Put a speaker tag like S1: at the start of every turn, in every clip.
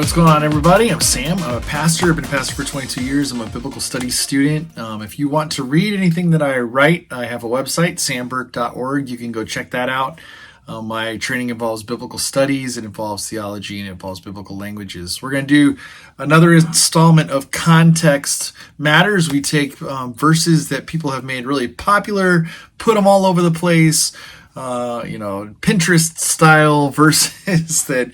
S1: What's going on, everybody? I'm Sam. I'm a pastor. I've been a pastor for 22 years. I'm a biblical studies student. If you want to read anything that I write, I have a website, samburke.org. You can go check that out. My training involves biblical studies, it involves theology, and it involves biblical languages. We're going to do another installment of Context Matters. We take verses that people have made really popular, put them all over the place, Pinterest style verses that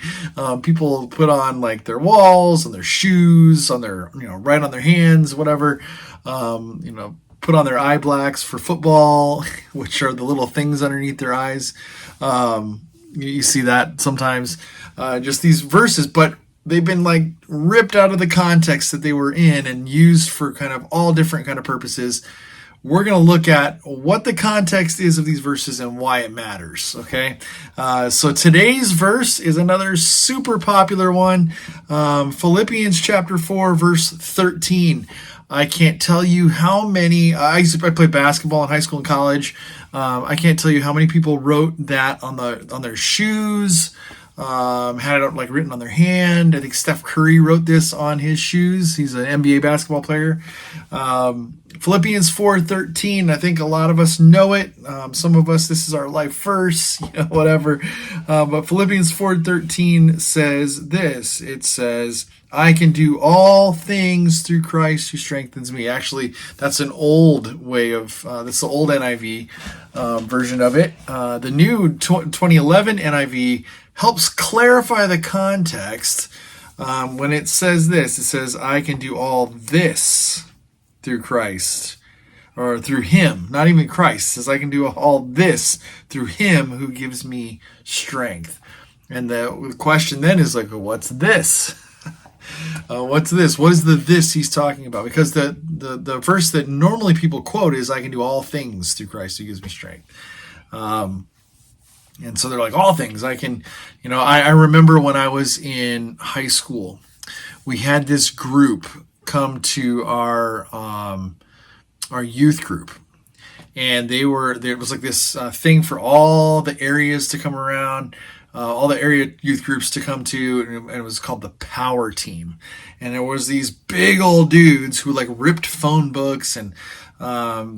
S1: people put on like their walls, on their shoes, on their, right on their hands, whatever, put on their eye blacks for football, which are the little things underneath their eyes. You see that sometimes, just these verses, but they've been like ripped out of the context that they were in and used for kind of all different kind of purposes. We're going to look at what the context is of these verses and why it matters, okay? So today's verse is another super popular one, Philippians chapter 4, verse 13. I can't tell you how many, I played basketball in high school and college. I can't tell you how many people wrote that on their shoes, had it like written on their hand. I think Steph Curry wrote this on his shoes. He's an NBA basketball player. Philippians 4:13, I think a lot of us know it. Some of us, this is our life verse, whatever. But Philippians 4:13 says this. It says, I can do all things through Christ who strengthens me. Actually, that's an old way of, that's the old NIV version of it. The new 2011 NIV helps clarify the context when it says this. It says, I can do all this through Christ, or through him, not even Christ. It says, I can do all this through him who gives me strength. And the question then is like, well, what's this? What's this? What is the this he's talking about? Because the verse that normally people quote is, I can do all things through Christ who gives me strength. And so they're like, all things. I can, I remember when I was in high school, we had this group come to our youth group, and there was like this thing for all the areas to come around, all the area youth groups to come to, and it was called the Power Team. And there was these big old dudes who like ripped phone books, and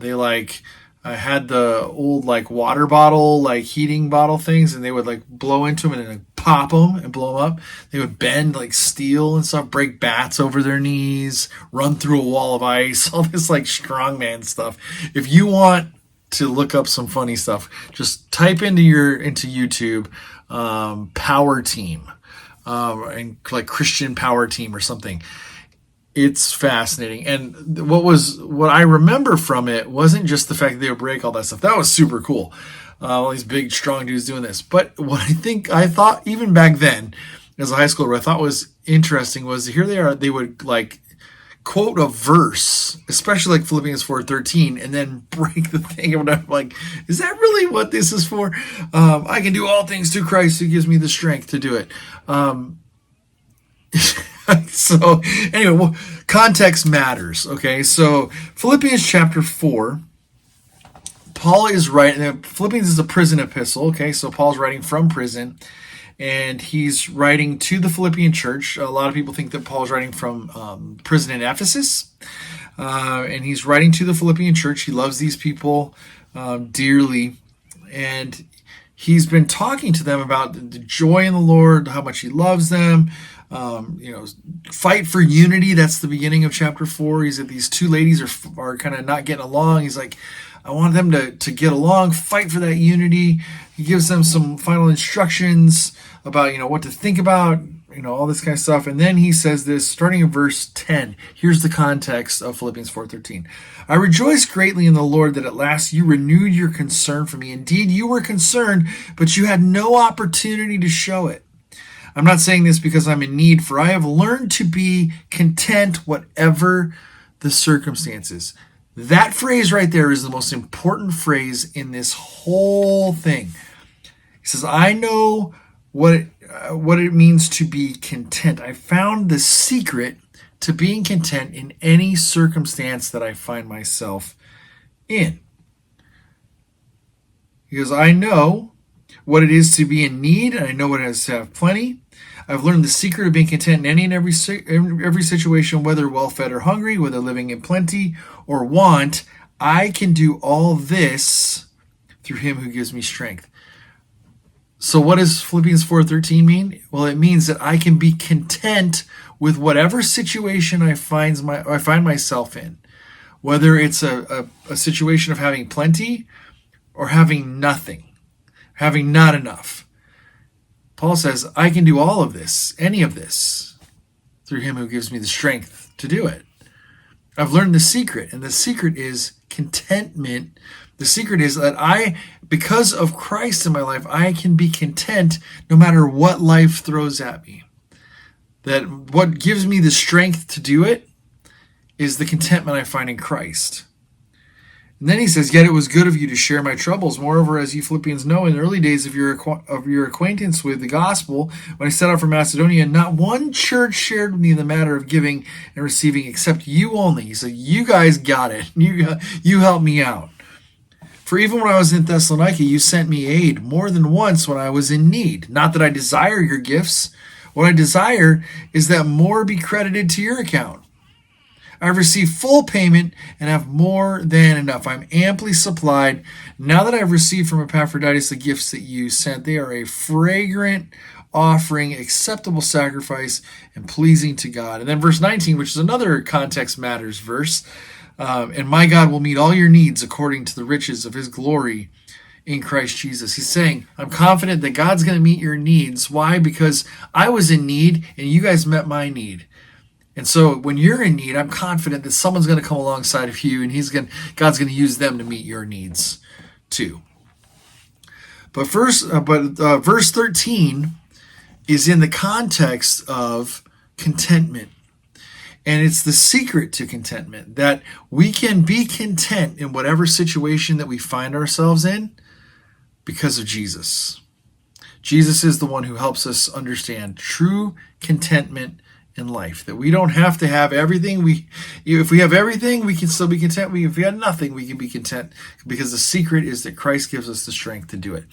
S1: they like had the old like water bottle, like heating bottle things, and they would like blow into them and then pop them and blow them up. They would bend like steel and stuff, break bats over their knees, run through a wall of ice, all this like strongman stuff. If you want to look up some funny stuff, just type into YouTube Power Team, and like Christian Power Team or something. It's fascinating. And what I remember from it wasn't just the fact that they would break all that stuff. That was super cool. All these big, strong dudes doing this. But what I thought, even back then, as a high schooler, what I thought was interesting was here they are, they would like quote a verse, especially like Philippians 4:13, and then break the thing. And I'm like, is that really what this is for? I can do all things through Christ who gives me the strength to do it. So anyway, context matters. Okay, so Philippians chapter 4, Paul is writing. Philippians is a prison epistle. Okay, so Paul's writing from prison, and he's writing to the Philippian church. A lot of people think that Paul's writing from prison in Ephesus, and he's writing to the Philippian church. He loves these people dearly, and he's been talking to them about the joy in the Lord, how much he loves them. Fight for unity. That's the beginning of chapter 4. He's that these two ladies are kind of not getting along. He's like, I want them to get along, fight for that unity. He gives them some final instructions about, what to think about, all this kind of stuff. And then he says this, starting in verse 10. Here's the context of Philippians 4:13. I rejoice greatly in the Lord that at last you renewed your concern for me. Indeed, you were concerned, but you had no opportunity to show it. I'm not saying this because I'm in need, for I have learned to be content whatever the circumstances. That phrase right there is the most important phrase in this whole thing. He says, I know what it means to be content. I found the secret to being content in any circumstance that I find myself in. He goes, I know what it is to be in need, and I know what it is to have plenty. I've learned the secret of being content in any and every situation, whether well-fed or hungry, whether living in plenty or want. I can do all this through him who gives me strength. So what does Philippians 4:13 mean? Well, it means that I can be content with whatever situation I find myself in, whether it's a situation of having plenty or having nothing, having not enough. Paul says, I can do all of this, any of this, through him who gives me the strength to do it. I've learned the secret, and the secret is contentment. The secret is that because of Christ in my life, I can be content no matter what life throws at me. That what gives me the strength to do it is the contentment I find in Christ. And then he says, yet it was good of you to share my troubles. Moreover, as you Philippians know, in the early days of your acquaintance with the gospel, when I set out for Macedonia, not one church shared with me in the matter of giving and receiving except you only. He said, you guys got it. You helped me out. For even when I was in Thessalonica, you sent me aid more than once when I was in need. Not that I desire your gifts. What I desire is that more be credited to your account. I have received full payment and have more than enough. I'm amply supplied. Now that I have received from Epaphroditus the gifts that you sent, they are a fragrant offering, acceptable sacrifice, and pleasing to God. And then verse 19, which is another context matters verse. And my God will meet all your needs according to the riches of his glory in Christ Jesus. He's saying, I'm confident that God's going to meet your needs. Why? Because I was in need and you guys met my need. And so when you're in need, I'm confident that someone's going to come alongside of you and God's going to use them to meet your needs too. But verse 13 is in the context of contentment. And it's the secret to contentment, that we can be content in whatever situation that we find ourselves in because of Jesus. Jesus is the one who helps us understand true contentment in life, that we don't have to have everything. If we have everything, we can still be content. If we have nothing, we can be content, because the secret is that Christ gives us the strength to do it.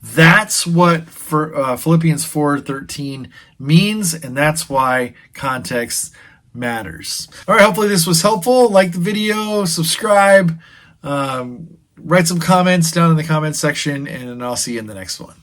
S1: That's what Philippians 4:13 means, and that's why context matters. All right, hopefully this was helpful. Like the video, subscribe, write some comments down in the comment section, and I'll see you in the next one.